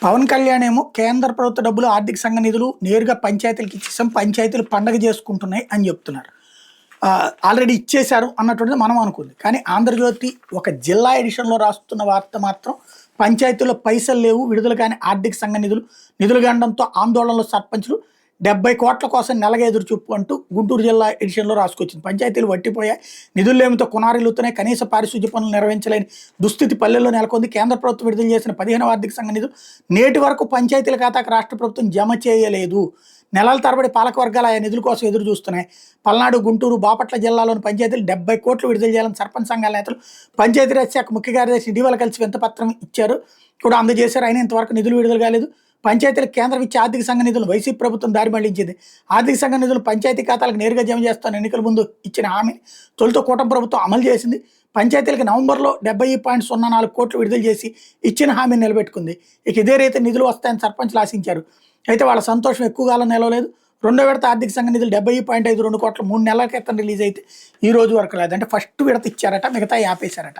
పవన్ కళ్యాణ్ ఏమో కేంద్ర ప్రభుత్వ డబ్బులు ఆర్థిక సంఘ నిధులు నేరుగా పంచాయతీలకు ఇచ్చేసాం, పంచాయతీలు పండగ చేసుకుంటున్నాయి అని చెప్తున్నారు. ఆల్రెడీ ఇచ్చేశారు అన్నటువంటిది మనం అనుకుంది. కానీ ఆంధ్రజ్యోతి ఒక జిల్లా ఎడిషన్లో రాస్తున్న వార్త మాత్రం పంచాయతీల్లో పైసలు లేవు, విడుదల కానీ ఆర్థిక సంఘ నిధులు గండంతో ఆందోళనలో సర్పంచులు 70 కోట్ల కోసం నెలగా ఎదురు చూపు అంటూ గుంటూరు జిల్లా ఎడిషన్లో రాసుకొచ్చింది. పంచాయతీలు వట్టిపోయాయి, నిధులు లేమితో కునారిల్లుతున్నాయి, కనీస పారిశుద్ధ్య పనులు నిర్వహించలేని దుస్థితి పల్లెల్లో నెలకొంది. కేంద్ర ప్రభుత్వం విడుదల చేసిన 15వ ఆర్థిక సంఘ నిధులు నేటి వరకు పంచాయతీల ఖాతాకు రాష్ట్ర ప్రభుత్వం జమ చేయలేదు. నెలల తరబడి పాలకవర్గాలు ఆయా నిధుల కోసం ఎదురు చూస్తున్నాయి. పల్నాడు, గుంటూరు, బాపట్ల జిల్లాలోని పంచాయతీలు 70 కోట్లు విడుదల చేయాలని సర్పంచ్ సంఘాల నేతలు పంచాయతీరాజ్ శాఖ ముఖ్య కార్యదర్శి ఇటీవల కలిసి వింతపత్రం ఇచ్చారు, కూడా అందజేశారు. అయినా ఇంతవరకు నిధులు విడుదల కాలేదు. పంచాయతీలకు కేంద్రం ఇచ్చే ఆర్థిక సంఘ నిధులు వైసీపీ ప్రభుత్వం దారి మళ్లించింది. ఆర్థిక సంఘ నిధులు పంచాయతీ ఖాతాలకు నేరుగా జమ చేస్తాను ఎన్నికల ముందు ఇచ్చిన హామీని తొలుత కూటమి ప్రభుత్వం అమలు చేసింది. పంచాయతీలకు నవంబర్లో 70.04 కోట్లు విడుదల చేసి ఇచ్చిన హామీని నిలబెట్టుకుంది. ఇక ఇదే రీతి నిధులు వస్తాయని సర్పంచ్లు ఆశించారు. అయితే వాళ్ళ సంతోషం ఎక్కువ కాలం నిలవలేదు. రెండో విడత ఆర్థిక సంఘ నిధులు 70.52 కోట్లు 3 నెలల క్రితం రిలీజ్ అయితే ఈ రోజు వరకు లేదు. అంటే ఫస్ట్ విడత ఇచ్చారట, మిగతా ఆపేశారట.